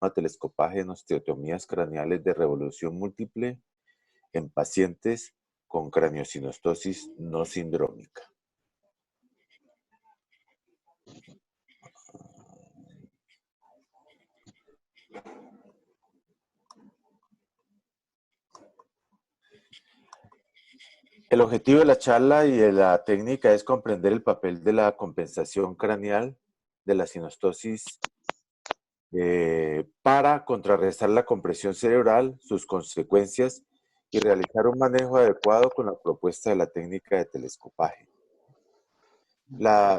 telescopaje en osteotomías craneales de revolución múltiple en pacientes con craniosinostosis no sindrómica. El objetivo de la charla y de la técnica es comprender el papel de la compensación craneal de la sinostosis para contrarrestar la compresión cerebral, sus consecuencias y realizar un manejo adecuado con la propuesta de la técnica de telescopaje.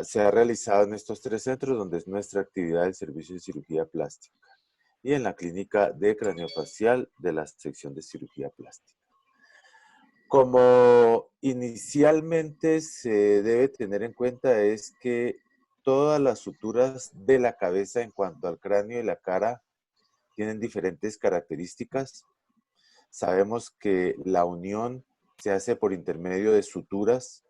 Se ha realizado en estos 3 centros donde es nuestra actividad el servicio de cirugía plástica y en la clínica de craneofacial de la sección de cirugía plástica. Como inicialmente se debe tener en cuenta es que todas las suturas de la cabeza en cuanto al cráneo y la cara tienen diferentes características. Sabemos que la unión se hace por intermedio de suturas.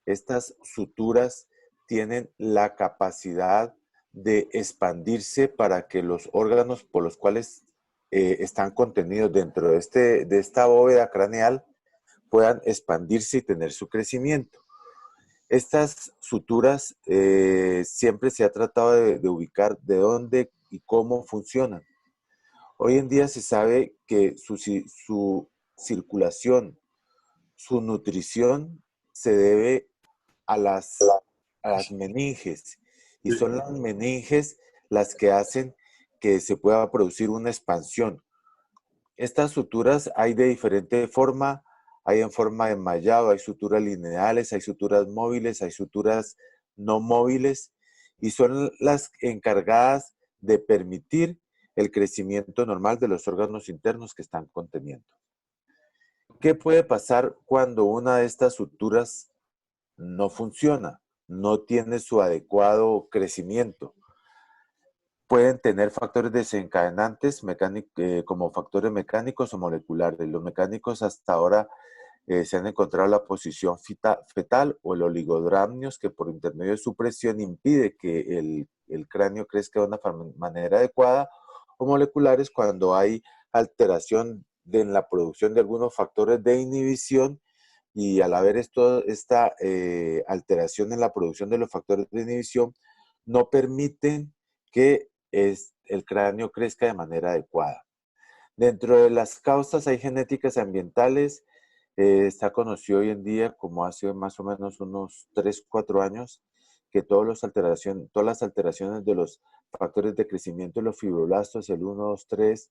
Estas suturas tienen la capacidad de expandirse para que los órganos por los cuales están contenidos dentro de esta bóveda craneal puedan expandirse y tener su crecimiento. Estas suturas siempre se ha tratado de ubicar de dónde y cómo funcionan. Hoy en día se sabe que su circulación, su nutrición se debe a las meninges, y son las meninges las que hacen que se pueda producir una expansión. Estas suturas hay de diferente forma, hay en forma de enmayado, hay suturas lineales, hay suturas móviles, hay suturas no móviles, y son las encargadas de permitir el crecimiento normal de los órganos internos que están conteniendo. ¿Qué puede pasar cuando una de estas suturas no funciona, no tiene su adecuado crecimiento? Pueden tener factores desencadenantes como factores mecánicos o moleculares. Los mecánicos hasta ahora se han encontrado la posición fetal o el oligodramnios, que por intermedio de su presión impide que el cráneo crezca de una manera adecuada, o moleculares cuando hay alteración en la producción de algunos factores de inhibición, y al haber esta alteración en la producción de los factores de inhibición, no permiten que el cráneo crezca de manera adecuada. Dentro de las causas hay genéticas ambientales. Está conocido hoy en día, como hace más o menos unos 3, 4 años, que todas las alteraciones de los factores de crecimiento de los fibroblastos, el 1, 2, 3,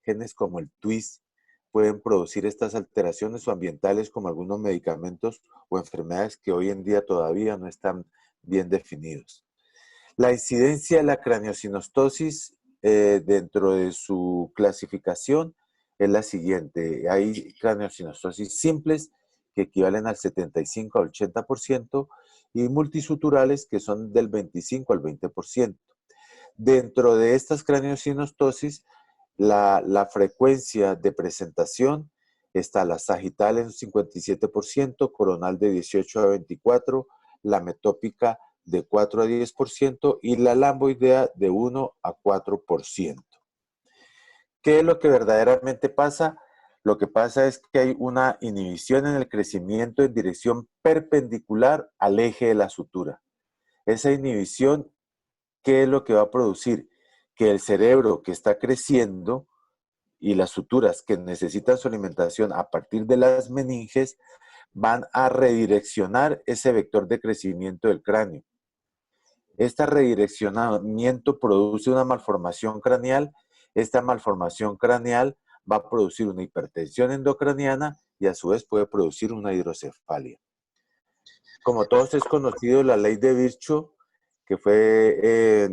genes como el TWIS, pueden producir estas alteraciones, o ambientales como algunos medicamentos o enfermedades que hoy en día todavía no están bien definidos. La incidencia de la craniosinostosis dentro de su clasificación es la siguiente. Hay craniosinostosis simples, que equivalen al 75 al 80%, y multisuturales, que son del 25 al 20%. Dentro de estas craniosinostosis, la frecuencia de presentación está la sagital en un 57%, coronal de 18 a 24%, la metópica de 4 a 10% y la lamboidea de 1 a 4%. ¿Qué es lo que verdaderamente pasa? Lo que pasa es que hay una inhibición en el crecimiento en dirección perpendicular al eje de la sutura. Esa inhibición, ¿qué es lo que va a producir? Que el cerebro que está creciendo y las suturas que necesitan su alimentación a partir de las meninges van a redireccionar ese vector de crecimiento del cráneo. Este redireccionamiento produce una malformación craneal. Esta malformación craneal va a producir una hipertensión endocraniana y a su vez puede producir una hidrocefalia. Como todos es conocido, la ley de Virchow, que fue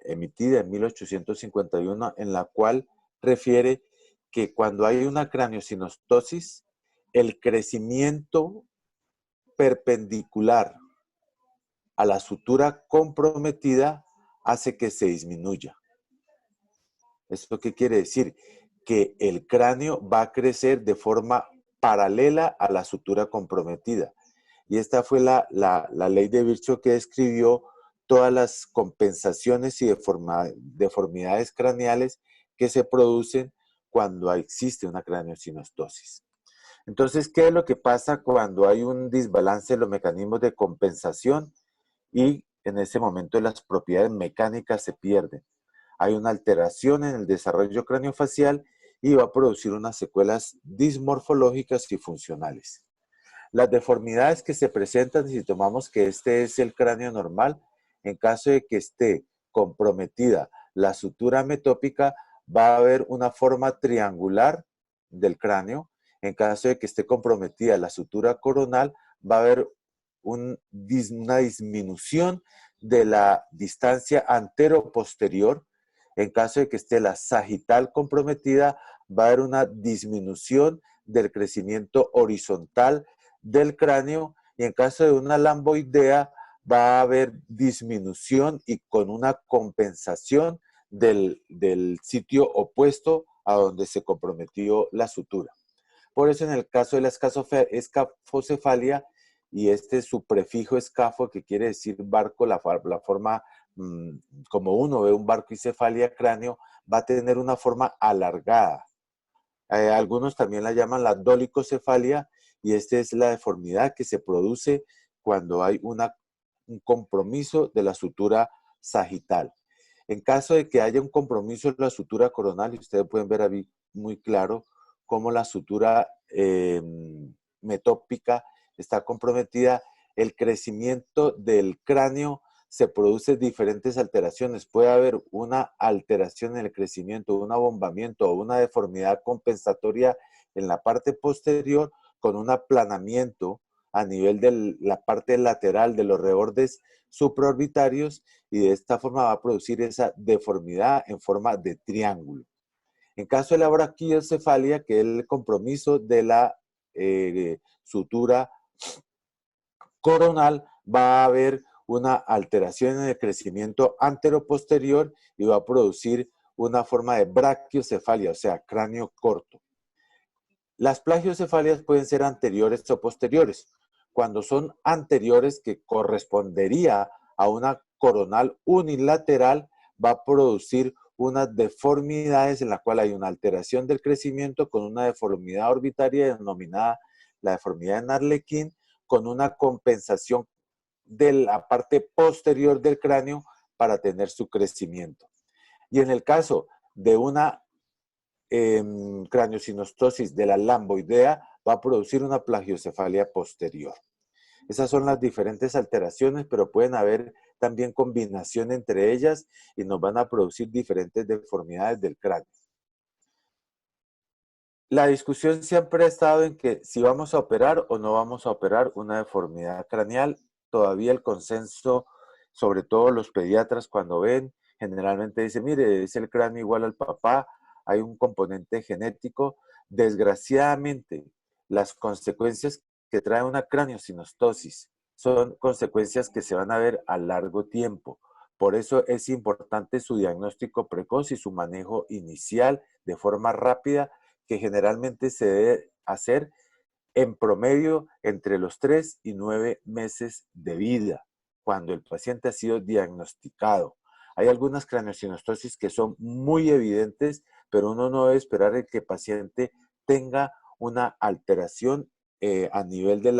emitida en 1851, en la cual refiere que cuando hay una craniosinostosis, el crecimiento perpendicular a la sutura comprometida hace que se disminuya. ¿Esto qué quiere decir? Que el cráneo va a crecer de forma paralela a la sutura comprometida. Y esta fue la ley de Virchow, que describió todas las compensaciones y deformidades craneales que se producen cuando existe una craneosinostosis. Entonces, ¿qué es lo que pasa cuando hay un desbalance de los mecanismos de compensación y en ese momento las propiedades mecánicas se pierden? Hay una alteración en el desarrollo craneofacial y va a producir unas secuelas dismorfológicas y funcionales. Las deformidades que se presentan, si tomamos que este es el cráneo normal, en caso de que esté comprometida la sutura metópica, va a haber una forma triangular del cráneo. En caso de que esté comprometida la sutura coronal, va a haber una disminución de la distancia antero-posterior. En caso de que esté la sagital comprometida, va a haber una disminución del crecimiento horizontal del cráneo, y en caso de una lamboidea va a haber disminución y con una compensación del sitio opuesto a donde se comprometió la sutura. Por eso en el caso de la escafocefalia, y este es su prefijo escafo, que quiere decir barco, la forma como uno ve un barco y cefalia cráneo, va a tener una forma alargada. Algunos también la llaman la dolicocefalia, y esta es la deformidad que se produce cuando hay un compromiso de la sutura sagital. En caso de que haya un compromiso de la sutura coronal, y ustedes pueden ver ahí muy claro cómo la sutura metópica está comprometida, el crecimiento del cráneo se produce diferentes alteraciones. Puede haber una alteración en el crecimiento, un abombamiento o una deformidad compensatoria en la parte posterior con un aplanamiento a nivel de la parte lateral de los rebordes supraorbitarios, y de esta forma va a producir esa deformidad en forma de triángulo. En caso de la braquiocefalia, que es el compromiso de la sutura coronal, va a haber una alteración en el crecimiento anteroposterior y va a producir una forma de braquiocefalia, o sea, cráneo corto. Las plagiocefalias pueden ser anteriores o posteriores. Cuando son anteriores, que correspondería a una coronal unilateral, va a producir unas deformidades en la cual hay una alteración del crecimiento con una deformidad orbitaria denominada la deformidad en Arlequín, con una compensación de la parte posterior del cráneo para tener su crecimiento. Y en el caso de una craneosinostosis de la lamboidea, va a producir una plagiocefalia posterior. Esas son las diferentes alteraciones, pero pueden haber también combinación entre ellas y nos van a producir diferentes deformidades del cráneo. La discusión siempre ha estado en que si vamos a operar o no vamos a operar una deformidad craneal. Todavía el consenso, sobre todo los pediatras cuando ven, generalmente dicen, mire, es el cráneo igual al papá, hay un componente genético. Desgraciadamente, las consecuencias que trae una craneosinostosis son consecuencias que se van a ver a largo tiempo. Por eso es importante su diagnóstico precoz y su manejo inicial de forma rápida, que generalmente se debe hacer en promedio entre los 3 y 9 meses de vida, cuando el paciente ha sido diagnosticado. Hay algunas craneosinostosis que son muy evidentes, pero uno no debe esperar el que el paciente tenga una alteración a nivel de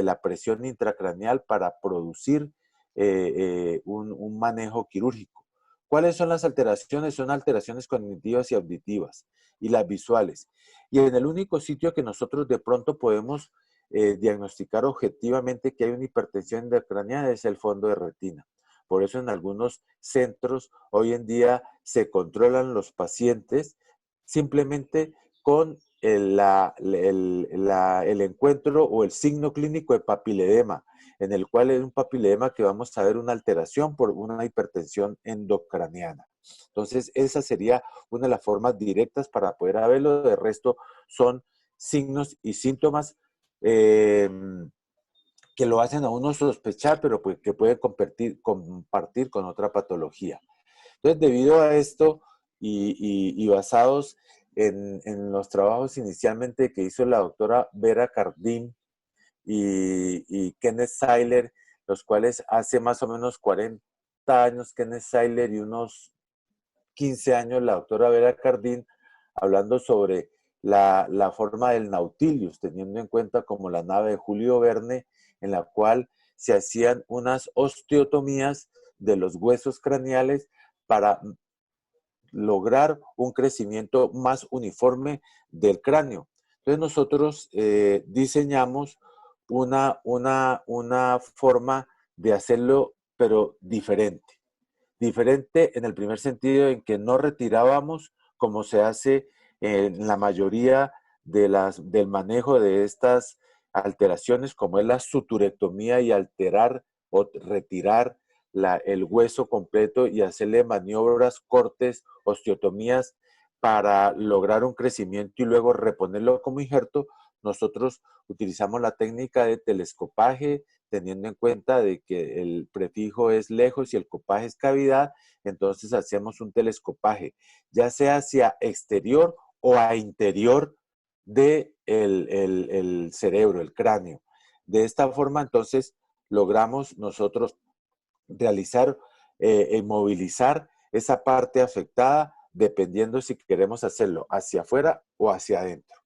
la presión intracraneal para producir un manejo quirúrgico. ¿Cuáles son las alteraciones? Son alteraciones cognitivas y auditivas, y las visuales. Y en el único sitio que nosotros de pronto podemos diagnosticar objetivamente que hay una hipertensión intracraneal es el fondo de retina. Por eso en algunos centros hoy en día se controlan los pacientes simplemente con el encuentro o el signo clínico de papiledema, en el cual es un papiledema que vamos a ver una alteración por una hipertensión endocraniana. Entonces, esa sería una de las formas directas para poder verlo. De resto, son signos y síntomas que lo hacen a uno sospechar, pero pues, que puede compartir con otra patología. Entonces, debido a esto y basados en los trabajos inicialmente que hizo la doctora Vera Cardin y Kenneth Seiler, los cuales hace más o menos 30 años Kenneth Seiler y unos 15 años la doctora Vera Cardín, hablando sobre la forma del Nautilus, teniendo en cuenta como la nave de Julio Verne, en la cual se hacían unas osteotomías de los huesos craneales para lograr un crecimiento más uniforme del cráneo. Entonces nosotros diseñamos una forma de hacerlo, pero diferente. Diferente en el primer sentido en que no retirábamos como se hace en la mayoría del manejo de estas alteraciones, como es la suturectomía y alterar o retirar el hueso completo y hacerle maniobras, cortes, osteotomías para lograr un crecimiento y luego reponerlo como injerto. Nosotros utilizamos la técnica de telescopaje, teniendo en cuenta de que el prefijo es lejos y el copaje es cavidad, entonces hacemos un telescopaje, ya sea hacia exterior o a interior del el cerebro, el cráneo. De esta forma, entonces, logramos nosotros realizar movilizar esa parte afectada dependiendo si queremos hacerlo hacia afuera o hacia adentro.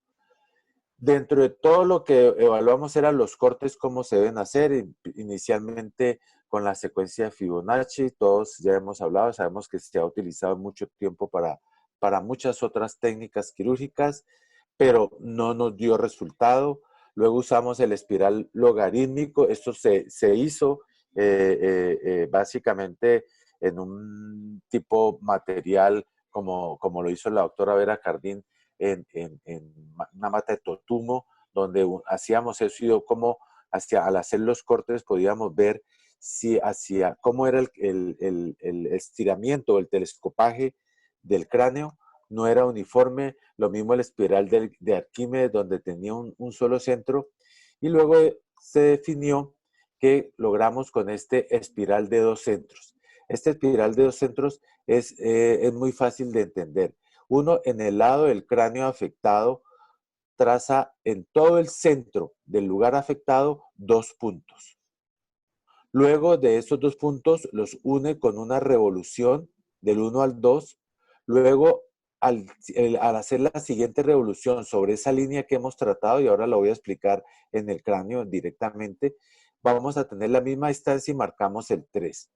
Dentro de todo lo que evaluamos eran los cortes, cómo se deben hacer, inicialmente con la secuencia de Fibonacci, todos ya hemos hablado, sabemos que se ha utilizado mucho tiempo para muchas otras técnicas quirúrgicas, pero no nos dio resultado. Luego usamos el espiral logarítmico, esto se hizo básicamente en un tipo material como lo hizo la doctora Vera Cardín, en una mata de totumo, donde hacíamos eso y como al hacer los cortes podíamos ver si cómo era el estiramiento o el telescopaje del cráneo. No era uniforme, lo mismo el espiral de Arquímedes, donde tenía un solo centro, y luego se definió que logramos con este espiral de 2 centros. Este espiral de 2 centros es muy fácil de entender. Uno, en el lado del cráneo afectado, traza en todo el centro del lugar afectado 2 puntos. Luego de esos 2 puntos los une con una revolución del 1 al 2. Luego, al hacer la siguiente revolución sobre esa línea que hemos tratado, y ahora la voy a explicar en el cráneo directamente, vamos a tener la misma distancia y marcamos el 3.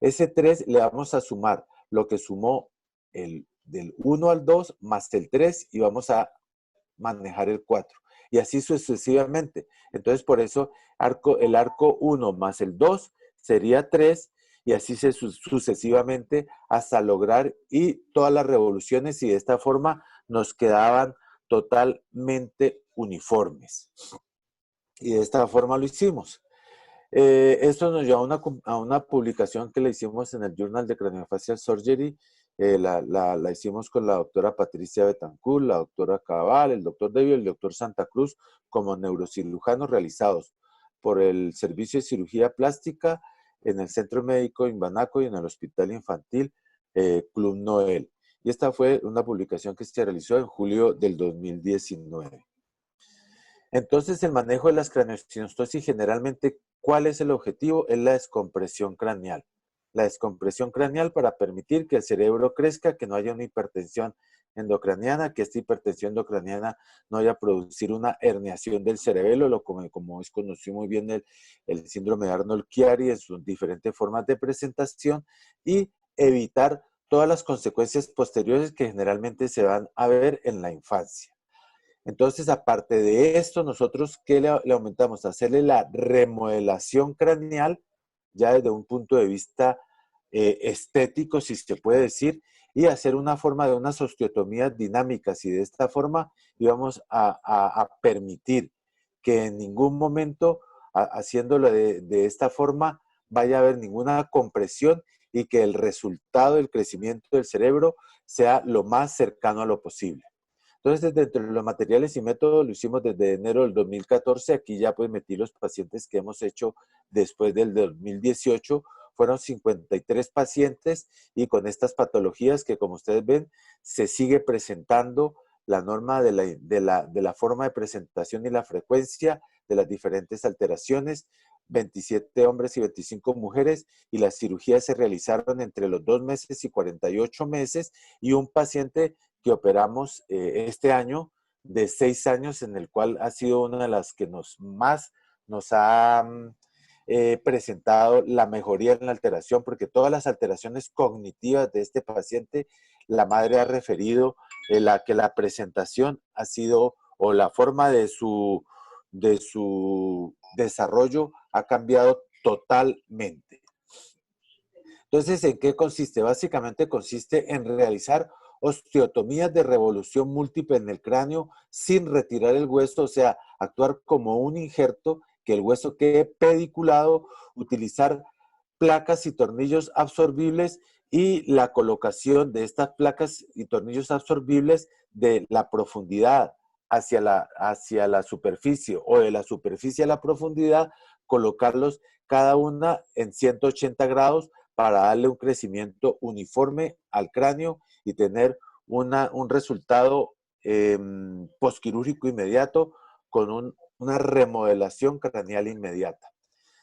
Ese 3 le vamos a sumar lo que sumó del 1 al 2 más el 3 y vamos a manejar el 4. Y así sucesivamente. Entonces, por eso el arco 1 más el 2 sería 3 y así sucesivamente hasta lograr y todas las revoluciones, y de esta forma nos quedaban totalmente uniformes. Y de esta forma lo hicimos. Esto nos llevó a una publicación que le hicimos en el Journal de Craniofacial Surgery. La hicimos con la doctora Patricia Betancourt, la doctora Cabal, el doctor Devio y el doctor Santa Cruz como neurocirujanos realizados por el Servicio de Cirugía Plástica en el Centro Médico Imbanaco y en el Hospital Infantil Club Noel. Y esta fue una publicación que se realizó en julio del 2019. Entonces, el manejo de las craneostenostosis generalmente, ¿cuál es el objetivo? Es la descompresión craneal. La descompresión craneal para permitir que el cerebro crezca, que no haya una hipertensión endocraniana, que esta hipertensión endocraniana no vaya a producir una herniación del cerebelo, como es conocido muy bien el síndrome de Arnold-Chiari en sus diferentes formas de presentación, y evitar todas las consecuencias posteriores que generalmente se van a ver en la infancia. Entonces, aparte de esto, nosotros, ¿qué le aumentamos? Hacerle la remodelación craneal, ya desde un punto de vista estético, si se puede decir, y hacer una forma de unas osteotomías dinámicas. Y de esta forma íbamos a permitir que en ningún momento, haciéndolo de esta forma, vaya a haber ninguna compresión y que el resultado del crecimiento del cerebro sea lo más cercano a lo posible. Entonces, dentro de los materiales y métodos, lo hicimos desde enero del 2014. Aquí ya pues metí los pacientes que hemos hecho después del 2018. Fueron 53 pacientes y con estas patologías que, como ustedes ven, se sigue presentando la norma de la forma de presentación y la frecuencia de las diferentes alteraciones. 27 hombres y 25 mujeres, y las cirugías se realizaron entre los 2 meses y 48 meses, y un paciente que operamos este año de 6 años, en el cual ha sido una de las que más nos ha presentado la mejoría en la alteración, porque todas las alteraciones cognitivas de este paciente, la madre ha referido que la presentación ha sido, o la forma de su desarrollo ha cambiado totalmente. Entonces, ¿en qué consiste? Básicamente consiste en realizar osteotomías de revolución múltiple en el cráneo sin retirar el hueso, o sea, actuar como un injerto, que el hueso quede pediculado, utilizar placas y tornillos absorbibles y la colocación de estas placas y tornillos absorbibles de la profundidad hacia la superficie o de la superficie a la profundidad, colocarlos cada una en 180 grados para darle un crecimiento uniforme al cráneo y tener un resultado posquirúrgico inmediato con una remodelación craneal inmediata.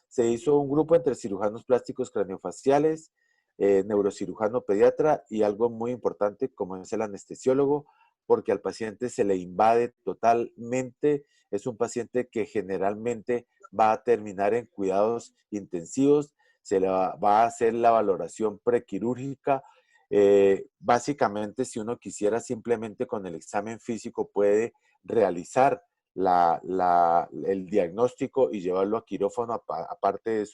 Se hizo un grupo entre cirujanos plásticos craniofaciales, neurocirujano pediatra y algo muy importante como es el anestesiólogo, porque al paciente se le invade totalmente. Es un paciente que generalmente va a terminar en cuidados intensivos, se le va a hacer la valoración prequirúrgica. Básicamente, si uno quisiera simplemente con el examen físico puede realizar el diagnóstico y llevarlo a quirófano, aparte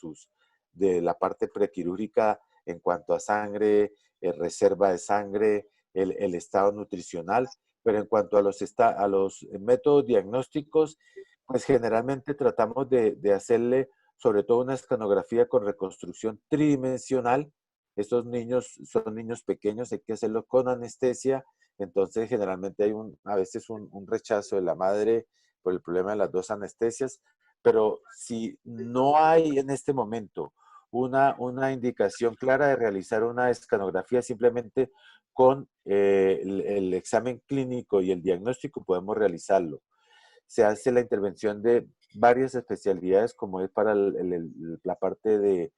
de la parte prequirúrgica en cuanto a sangre, reserva de sangre, el estado nutricional. Pero en cuanto a los métodos diagnósticos, pues generalmente tratamos de hacerle sobre todo una escanografía con reconstrucción tridimensional. Estos niños son niños pequeños, hay que hacerlo con anestesia, entonces generalmente hay a veces un rechazo de la madre por el problema de las dos anestesias, pero si no hay en este momento una indicación clara de realizar una escanografía, simplemente con el examen clínico y el diagnóstico podemos realizarlo. Se hace la intervención de varias especialidades, como es para la parte de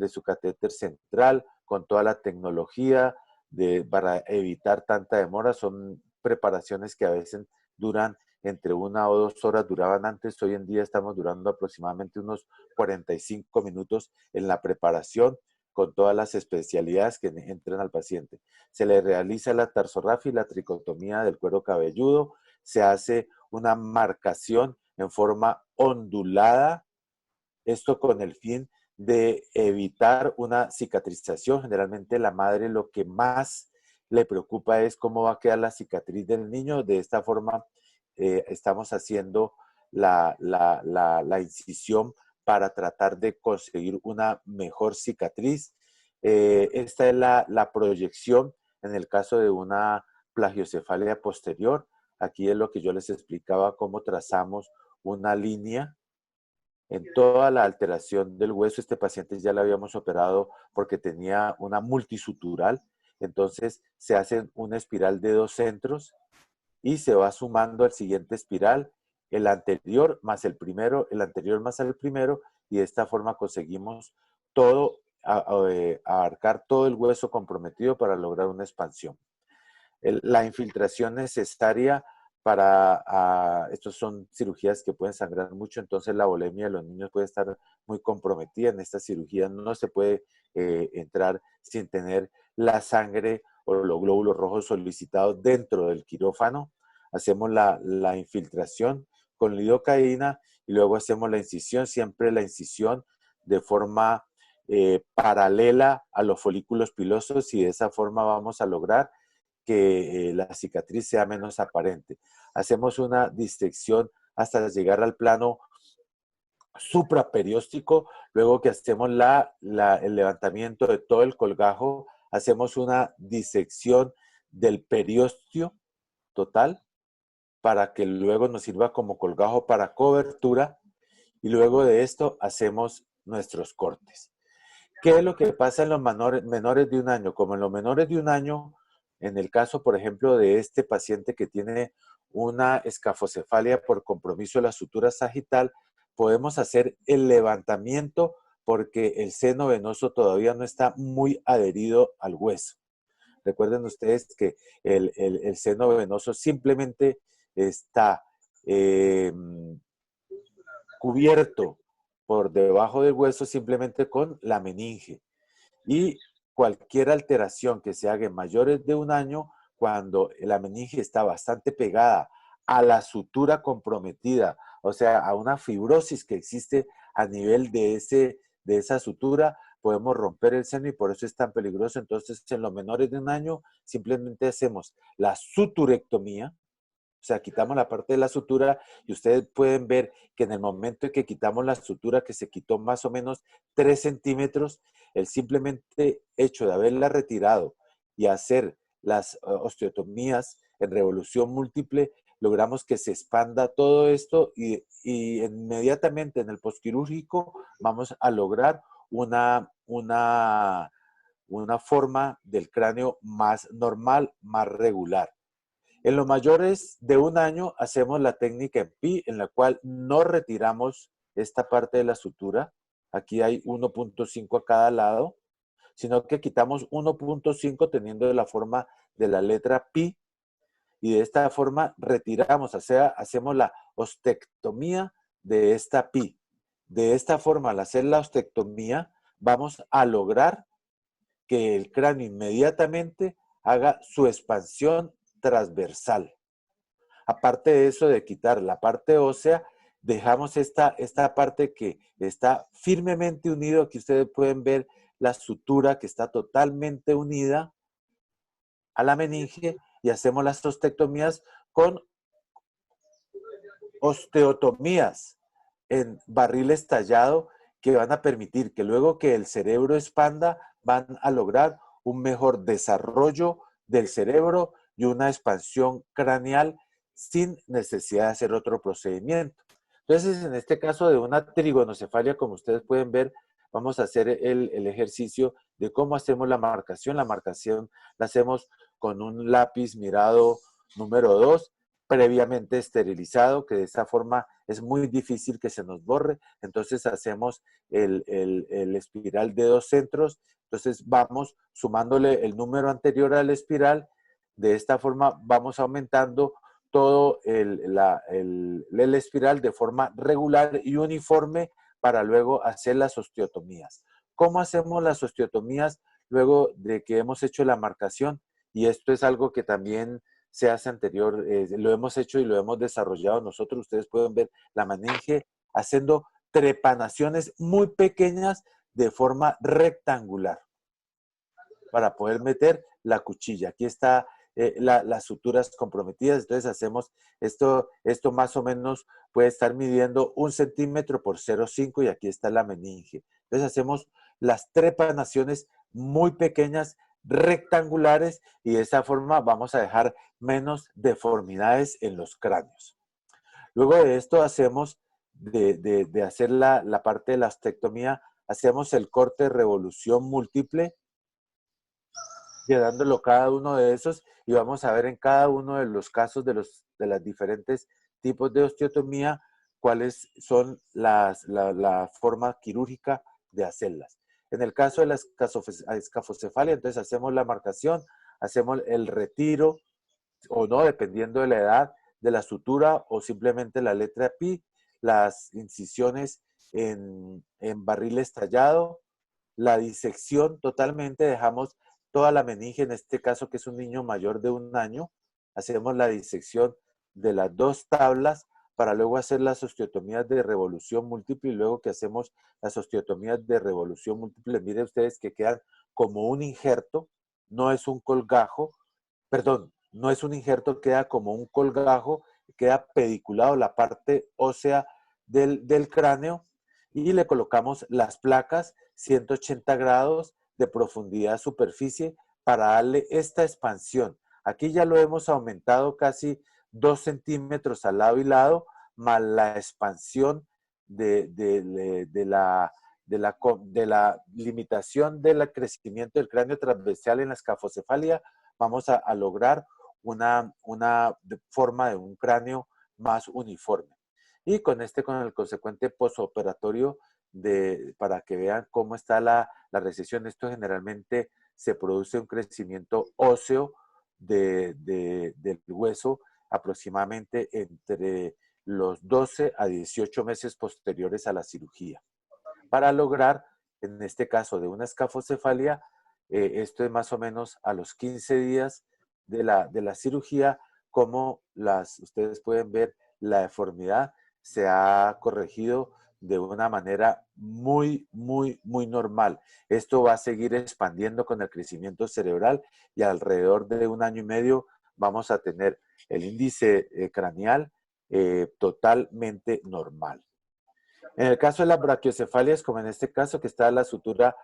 su catéter central, con toda la tecnología para evitar tanta demora. Son preparaciones que a veces duran entre 1 o 2 horas, duraban antes. Hoy en día estamos durando aproximadamente unos 45 minutos en la preparación, con todas las especialidades que entran al paciente. Se le realiza la tarsorrafia y la tricotomía del cuero cabelludo, se hace una marcación en forma ondulada, esto con el fin de evitar una cicatrización. Generalmente la madre lo que más le preocupa es cómo va a quedar la cicatriz del niño. De esta forma estamos haciendo la incisión para tratar de conseguir una mejor cicatriz. Esta es la proyección en el caso de una plagiocefalia posterior. Aquí es lo que yo les explicaba, cómo trazamos una línea en toda la alteración del hueso. Este paciente ya lo habíamos operado porque tenía una multisutural. Entonces se hace una espiral de 2 centros y se va sumando al siguiente espiral, el anterior más el primero, el anterior más el primero, y de esta forma conseguimos todo, abarcar todo el hueso comprometido para lograr una expansión. La infiltración necesaria estas son cirugías que pueden sangrar mucho, entonces la volemia de los niños puede estar muy comprometida. En esta cirugía no se puede entrar sin tener la sangre o los glóbulos rojos solicitados dentro del quirófano. Hacemos la infiltración con lidocaína y luego hacemos la incisión, siempre la incisión de forma paralela a los folículos pilosos, y de esa forma vamos a lograr que la cicatriz sea menos aparente. Hacemos una disección hasta llegar al plano supraperióstico. Luego que hacemos el levantamiento de todo el colgajo, hacemos una disección del periósteo total para que luego nos sirva como colgajo para cobertura, y luego de esto hacemos nuestros cortes. ¿Qué es lo que pasa en los menores de 1 año? Como en los menores de 1 año, en el caso, por ejemplo, de este paciente que tiene una escafocefalia por compromiso de la sutura sagital, podemos hacer el levantamiento porque el seno venoso todavía no está muy adherido al hueso. Recuerden ustedes que el seno venoso simplemente está cubierto por debajo del hueso simplemente con la meninge. Y cualquier alteración que se haga en mayores de un año, cuando la meninge está bastante pegada a la sutura comprometida, o sea, a una fibrosis que existe a nivel de esa sutura, podemos romper el seno y por eso es tan peligroso. Entonces, en los menores de un año, simplemente hacemos la suturectomía, o sea, quitamos la parte de la sutura y ustedes pueden ver que en el momento en que quitamos la sutura, que se quitó más o menos 3 centímetros, el simplemente hecho de haberla retirado y hacer las osteotomías en revolución múltiple, logramos que se expanda todo esto y inmediatamente en el posquirúrgico vamos a lograr una forma del cráneo más normal, más regular. En los mayores de un año hacemos la técnica en pi, en la cual no retiramos esta parte de la sutura. Aquí hay 1.5 a cada lado, sino que quitamos 1.5 teniendo la forma de la letra pi y de esta forma retiramos, o sea, hacemos la ostectomía de esta pi. De esta forma, al hacer la ostectomía, vamos a lograr que el cráneo inmediatamente haga su expansión transversal. Aparte de eso, de quitar la parte ósea, dejamos esta parte que está firmemente unido. Aquí ustedes pueden ver la sutura que está totalmente unida a la meninge y hacemos las ostectomías con osteotomías en barril estallado que van a permitir que luego que el cerebro expanda, van a lograr un mejor desarrollo del cerebro y una expansión craneal sin necesidad de hacer otro procedimiento. Entonces, en este caso de una trigonocefalia, como ustedes pueden ver, vamos a hacer el ejercicio de cómo hacemos la marcación. La marcación la hacemos con un lápiz mirado número 2, previamente esterilizado, que de esta forma es muy difícil que se nos borre. Entonces hacemos el espiral de 2 centros. Entonces vamos sumándole el número anterior al espiral. De esta forma vamos aumentando todo el espiral de forma regular y uniforme para luego hacer las osteotomías. ¿Cómo hacemos las osteotomías luego de que hemos hecho la marcación? Y esto es algo que también se hace anterior, lo hemos hecho y lo hemos desarrollado nosotros. Ustedes pueden ver la meninge haciendo trepanaciones muy pequeñas de forma rectangular para poder meter la cuchilla. Aquí está las suturas comprometidas, entonces hacemos esto más o menos puede estar midiendo 1 centímetro por 0,5 y aquí está la meninge. Entonces hacemos las trepanaciones muy pequeñas, rectangulares y de esta forma vamos a dejar menos deformidades en los cráneos. Luego de esto hacemos, de hacer la parte de la ostectomía, hacemos el corte de revolución múltiple, quedándolo cada uno de esos y vamos a ver en cada uno de los casos de las diferentes tipos de osteotomía cuáles son la forma quirúrgica de hacerlas. En el caso de la escafocefalia, entonces hacemos la marcación, hacemos el retiro o no, dependiendo de la edad de la sutura o simplemente la letra pi, las incisiones en barril estallado, la disección totalmente, dejamos toda la meninge, en este caso que es un niño mayor de 1 año, hacemos la disección de las 2 tablas para luego hacer las osteotomías de revolución múltiple y luego que hacemos las osteotomías de revolución múltiple, miren ustedes que quedan como un injerto, no es un colgajo, perdón, no es un injerto, queda como un colgajo, queda pediculado la parte ósea del cráneo y le colocamos las placas 180 grados de profundidad a superficie para darle esta expansión. Aquí ya lo hemos aumentado casi 2 centímetros al lado y lado, más la expansión de la limitación del crecimiento del cráneo transversal en la escafocefalia, vamos a lograr una forma de un cráneo más uniforme. y con el consecuente posoperatorio para que vean cómo está la recesión. Esto generalmente se produce un crecimiento óseo del hueso aproximadamente entre los 12 a 18 meses posteriores a la cirugía. Para lograr, en este caso de una escafocefalia, esto es más o menos a los 15 días de la cirugía, como ustedes pueden ver, la deformidad se ha corregido de una manera muy, muy, muy normal. Esto va a seguir expandiendo con el crecimiento cerebral y alrededor de 1 año y medio vamos a tener el índice craneal totalmente normal. En el caso de las brachiocefalias, como en este caso, que está la sutura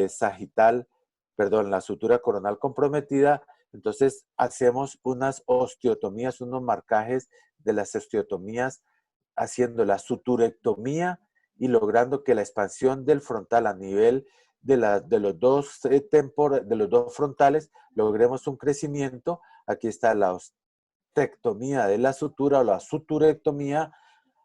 sagital, perdón, la sutura coronal comprometida, entonces hacemos unas osteotomías, unos marcajes de las osteotomías, haciendo la suturectomía y logrando que la expansión del frontal a nivel de los dos de los dos frontales, logremos un crecimiento. Aquí está la ostectomía de la sutura o la suturectomía.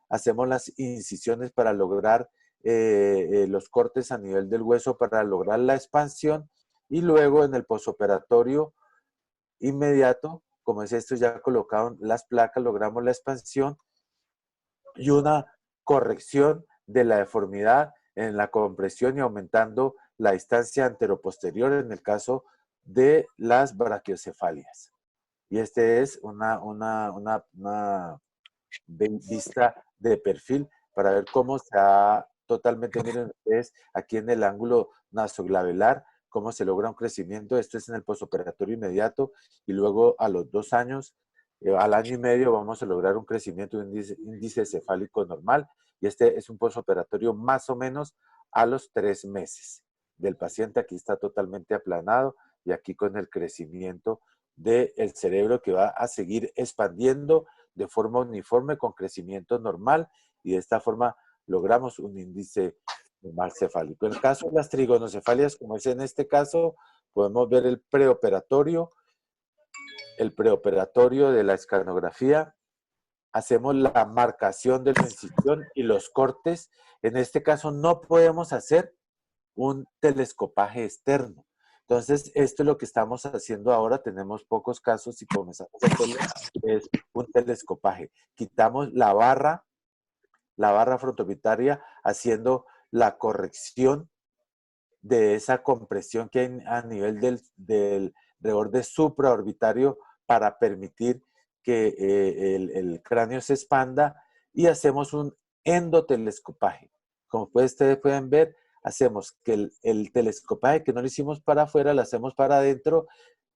Hacemos las incisiones para lograr los cortes a nivel del hueso para lograr la expansión, y luego en el posoperatorio inmediato, como es esto ya colocado las placas, logramos la expansión y una corrección de la deformidad en la compresión y aumentando la distancia anteroposterior en el caso de las brachiocefalias. Y este es una vista de perfil para ver cómo se ha totalmente, miren ustedes, aquí en el ángulo nasoglabelar, cómo se logra un crecimiento. Esto es en el posoperatorio inmediato y luego a los 2 años, al año y medio, vamos a lograr un crecimiento de índice cefálico normal, y este es un posoperatorio más o menos a los 3 meses del paciente. Aquí está totalmente aplanado y aquí con el crecimiento del cerebro que va a seguir expandiendo de forma uniforme con crecimiento normal, y de esta forma logramos un índice normal cefálico. En el caso de las trigonocefalias, como es en este caso, podemos ver el preoperatorio de la escanografía. Hacemos la marcación de la incisión y los cortes. En este caso no podemos hacer un telescopaje externo. Entonces, esto es lo que estamos haciendo ahora. Tenemos pocos casos y comenzamos a hacerlo, es un telescopaje. Quitamos la barra frontorbitaria, haciendo la corrección de esa compresión que hay a nivel del reborde supraorbitario para permitir que el cráneo se expanda, y hacemos un endotelescopaje. Como ustedes pueden ver, hacemos que el telescopaje que no lo hicimos para afuera, lo hacemos para adentro.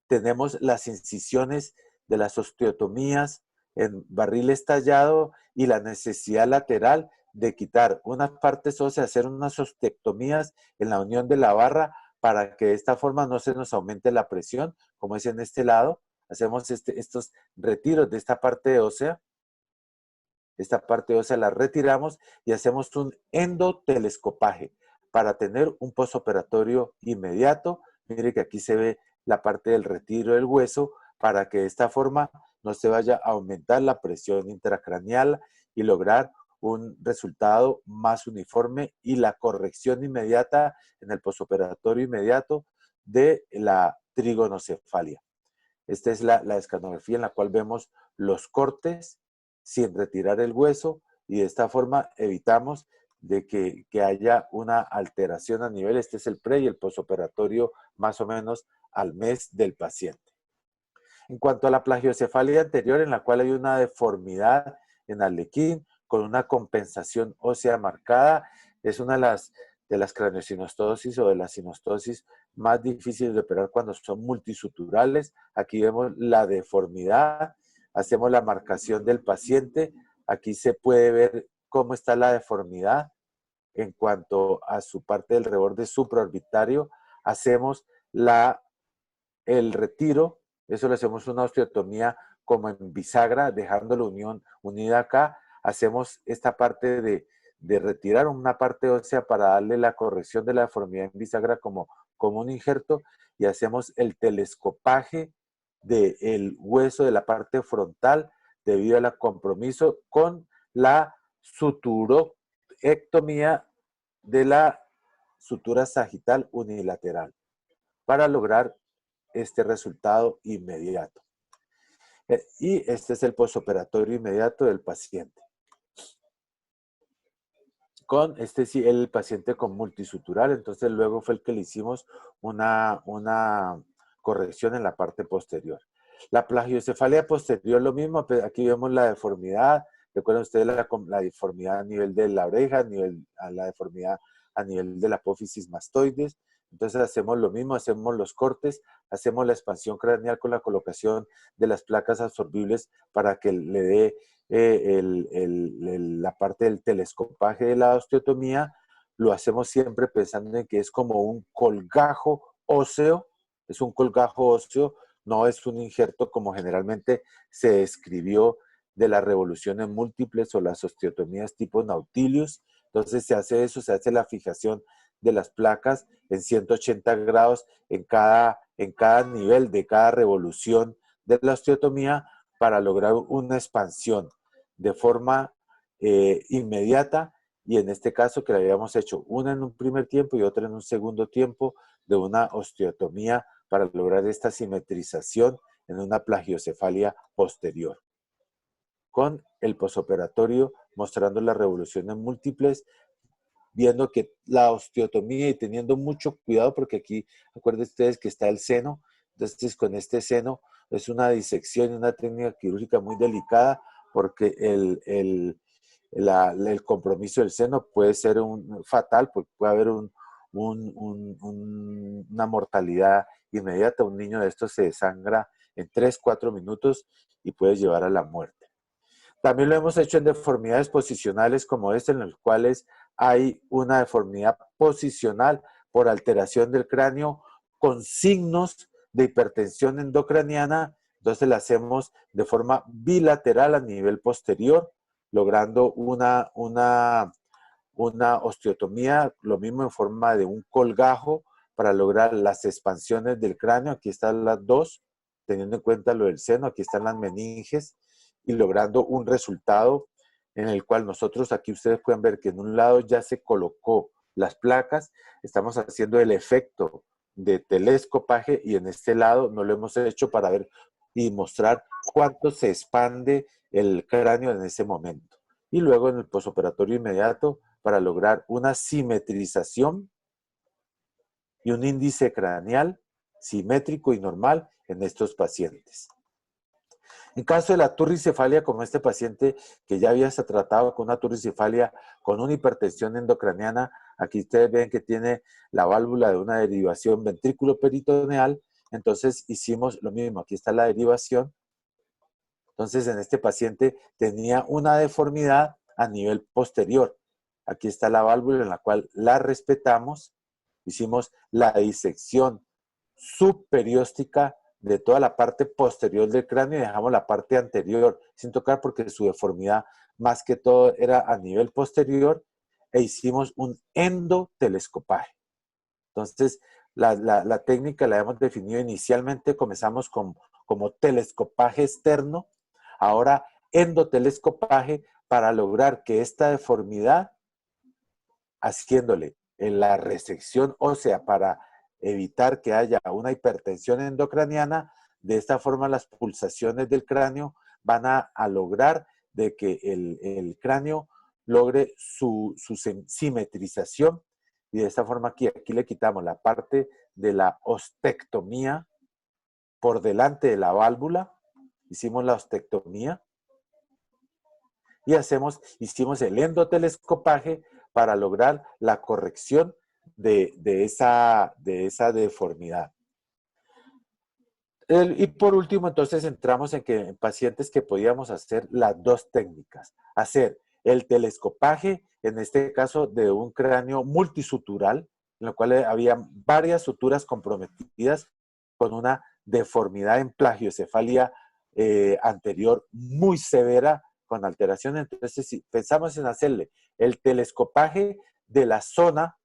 Tenemos las incisiones de las osteotomías en barril estallado y la necesidad lateral de quitar unas partes óseas, hacer unas ostectomías en la unión de la barra para que de esta forma no se nos aumente la presión, como es en este lado. Hacemos estos retiros de esta parte ósea. Esta parte ósea la retiramos y hacemos un endotelescopaje para tener un posoperatorio inmediato. Mire que aquí se ve la parte del retiro del hueso para que de esta forma no se vaya a aumentar la presión intracraneal y lograr un resultado más uniforme y la corrección inmediata en el posoperatorio inmediato de la trigonocefalia. Esta es la escanografía en la cual vemos los cortes sin retirar el hueso, y de esta forma evitamos de que haya una alteración a nivel. Este es el pre y el posoperatorio más o menos al mes del paciente. En cuanto a la plagiocefalia anterior, en la cual hay una deformidad en Arlequín con una compensación ósea marcada, es una de las craneosinostosis o de las sinostosis más difíciles de operar cuando son multisuturales. Aquí vemos la deformidad, hacemos la marcación del paciente. Aquí se puede ver cómo está la deformidad en cuanto a su parte del reborde supraorbitario. Hacemos el retiro, eso le hacemos una osteotomía como en bisagra, dejando la unión unida acá. Hacemos esta parte de retirar una parte ósea para darle la corrección de la deformidad en bisagra como un injerto, y hacemos el telescopaje del hueso de la parte frontal debido al compromiso con la suturectomía de la sutura sagital unilateral para lograr este resultado inmediato. Y este es el posoperatorio inmediato del paciente. Con este sí, el paciente con multisutural, entonces luego fue el que le hicimos una corrección en la parte posterior. La plagiocefalia posterior, lo mismo, aquí vemos la deformidad. Recuerden ustedes la deformidad a nivel de la oreja, la deformidad a nivel de la apófisis mastoides. Entonces hacemos lo mismo, hacemos los cortes, hacemos la expansión craneal con la colocación de las placas absorbibles para que le dé la parte del telescopaje de la osteotomía. Lo hacemos siempre pensando en que es como un colgajo óseo, es un colgajo óseo, no es un injerto como generalmente se describió de las revoluciones múltiples o las osteotomías tipo Nautilus. Entonces se hace eso, se hace la fijación de las placas en 180 grados en cada nivel de cada revolución de la osteotomía para lograr una expansión de forma inmediata, y en este caso que le habíamos hecho una en un primer tiempo y otra en un segundo tiempo de una osteotomía para lograr esta simetrización en una plagiocefalia posterior. Con el posoperatorio mostrando las revoluciones múltiples, viendo que la osteotomía y teniendo mucho cuidado porque aquí, acuérdense ustedes que está el seno, entonces con este seno es una disección y una técnica quirúrgica muy delicada porque el compromiso del seno puede ser fatal, porque puede haber una mortalidad inmediata. Un niño de estos se desangra en 3-4 minutos y puede llevar a la muerte. También lo hemos hecho en deformidades posicionales como esta, en las cuales hay una deformidad posicional por alteración del cráneo con signos de hipertensión endocraniana. Entonces la hacemos de forma bilateral a nivel posterior, logrando una osteotomía, lo mismo en forma de un colgajo para lograr las expansiones del cráneo. Aquí están las dos, teniendo en cuenta lo del seno, aquí están las meninges, y logrando un resultado en el cual nosotros, aquí ustedes pueden ver que en un lado ya se colocó las placas, estamos haciendo el efecto de telescopaje, y en este lado no lo hemos hecho para ver y mostrar cuánto se expande el cráneo en ese momento. Y luego en el posoperatorio inmediato para lograr una simetrización y un índice craneal simétrico y normal en estos pacientes. En caso de la turricefalia, como este paciente que ya había tratado con una turricefalia con una hipertensión endocraniana, aquí ustedes ven que tiene la válvula de una derivación ventrículo-peritoneal, entonces hicimos lo mismo, aquí está la derivación. Entonces en este paciente tenía una deformidad a nivel posterior. Aquí está la válvula en la cual la respetamos, hicimos la disección subperióstica de toda la parte posterior del cráneo y dejamos la parte anterior sin tocar porque su deformidad más que todo era a nivel posterior, e hicimos un endotelescopaje. Entonces la técnica la hemos definido inicialmente, comenzamos como telescopaje externo, ahora endotelescopaje para lograr que esta deformidad, haciéndole en la resección ósea para evitar que haya una hipertensión endocraniana, de esta forma las pulsaciones del cráneo van a lograr de que el cráneo logre su simetrización, y de esta forma aquí le quitamos la parte de la ostectomía por delante de la válvula, hicimos la ostectomía y hicimos el endotelescopaje para lograr la corrección de esa deformidad. Y por último, entonces entramos en pacientes que podíamos hacer las dos técnicas. Hacer el telescopaje, en este caso de un cráneo multisutural, en lo cual había varias suturas comprometidas con una deformidad en plagiocefalia anterior muy severa, con alteración. Entonces, si pensamos en hacerle el telescopaje de la zona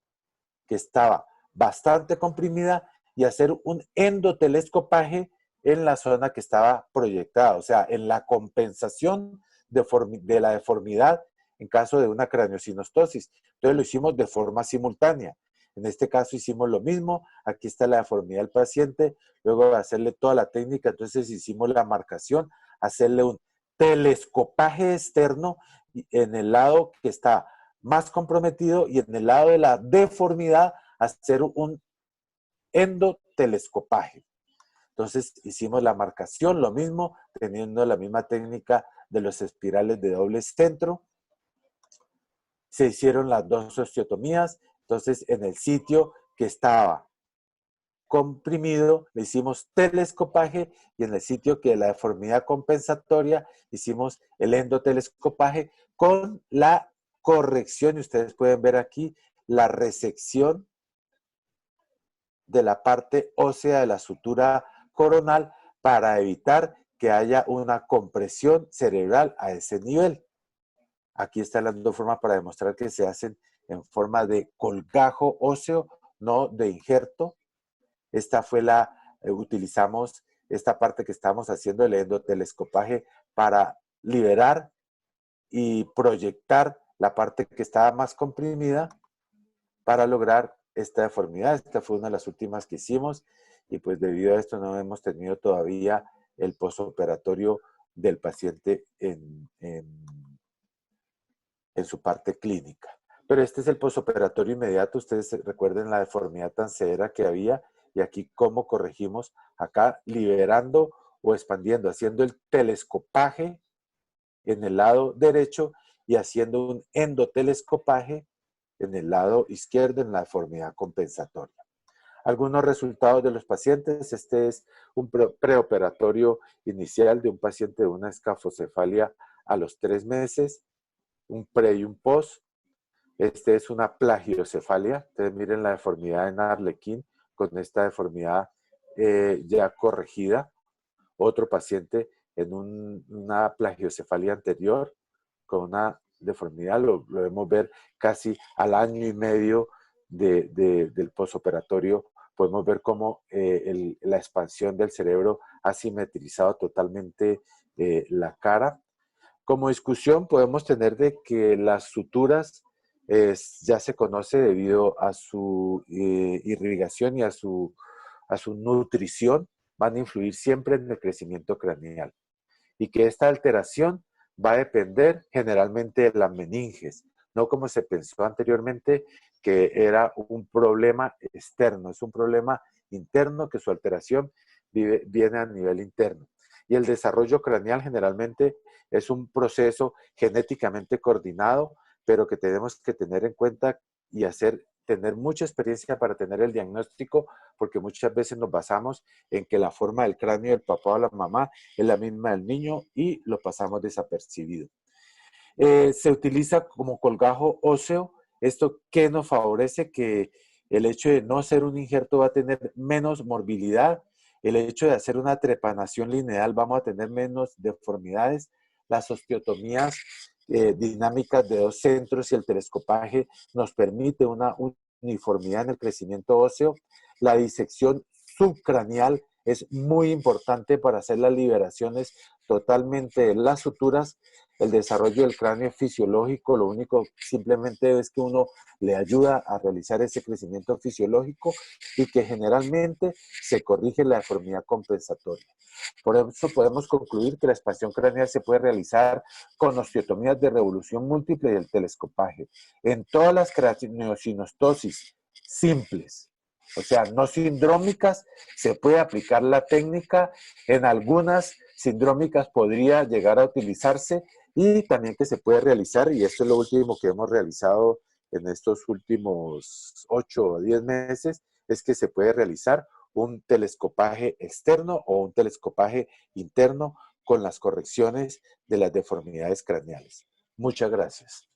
que estaba bastante comprimida y hacer un endotelescopaje en la zona que estaba proyectada, o sea, en la compensación de la deformidad en caso de una craneosinostosis. Entonces lo hicimos de forma simultánea. En este caso hicimos lo mismo, aquí está la deformidad del paciente, luego de hacerle toda la técnica, entonces hicimos la marcación, hacerle un telescopaje externo en el lado que está más comprometido y en el lado de la deformidad hacer un endotelescopaje. Entonces hicimos la marcación, lo mismo, teniendo la misma técnica de los espirales de doble centro. Se hicieron las dos osteotomías, entonces en el sitio que estaba comprimido le hicimos telescopaje y en el sitio que la deformidad compensatoria hicimos el endotelescopaje con la corrección, y ustedes pueden ver aquí la resección de la parte ósea de la sutura coronal para evitar que haya una compresión cerebral a ese nivel. Aquí están las dos formas para demostrar que se hacen en forma de colgajo óseo, no de injerto. Esta fue utilizamos esta parte que estamos haciendo, el endotelescopaje, para liberar y proyectar la parte que estaba más comprimida para lograr esta deformidad. Esta fue una de las últimas que hicimos y pues debido a esto no hemos tenido todavía el postoperatorio del paciente en su parte clínica. Pero este es el postoperatorio inmediato. Ustedes recuerden la deformidad tan severa que había y aquí cómo corregimos acá liberando o expandiendo, haciendo el telescopaje en el lado derecho y haciendo un endotelescopaje en el lado izquierdo en la deformidad compensatoria. Algunos resultados de los pacientes. Este es un preoperatorio inicial de un paciente de una escafocefalia a los 3 meses, un pre y un post. Este es una plagiocefalia. Ustedes miren la deformidad en Arlequín con esta deformidad ya corregida. Otro paciente en una plagiocefalia anterior con una deformidad, lo debemos ver casi al año y medio del posoperatorio. Podemos ver cómo la expansión del cerebro ha simetrizado totalmente la cara. Como discusión podemos tener de que las suturas ya se conoce debido a su irrigación y a su nutrición, van a influir siempre en el crecimiento craneal. Y que esta alteración va a depender generalmente de las meninges, no como se pensó anteriormente que era un problema externo, es un problema interno que su alteración viene a nivel interno. Y el desarrollo craneal generalmente es un proceso genéticamente coordinado, pero que tenemos que tener en cuenta y tener mucha experiencia para tener el diagnóstico, porque muchas veces nos basamos en que la forma del cráneo del papá o la mamá es la misma del niño y lo pasamos desapercibido. Se utiliza como colgajo óseo. ¿Esto qué nos favorece? Que el hecho de no ser un injerto va a tener menos morbilidad. El hecho de hacer una trepanación lineal vamos a tener menos deformidades. Las osteotomías dinámicas de 2 centros y el telescopaje nos permite una uniformidad en el crecimiento óseo. La disección subcraneal es muy importante para hacer las liberaciones totalmente de las suturas. El desarrollo del cráneo fisiológico, lo único simplemente es que uno le ayuda a realizar ese crecimiento fisiológico y que generalmente se corrige la deformidad compensatoria. Por eso podemos concluir que la expansión craneal se puede realizar con osteotomías de revolución múltiple y el telescopaje. En todas las craneosinostosis simples, o sea, no sindrómicas, se puede aplicar la técnica. En algunas sindrómicas podría llegar a utilizarse y también que se puede realizar, y esto es lo último que hemos realizado en estos últimos 8 o 10 meses, es que se puede realizar un telescopaje externo o un telescopaje interno con las correcciones de las deformidades craneales. Muchas gracias.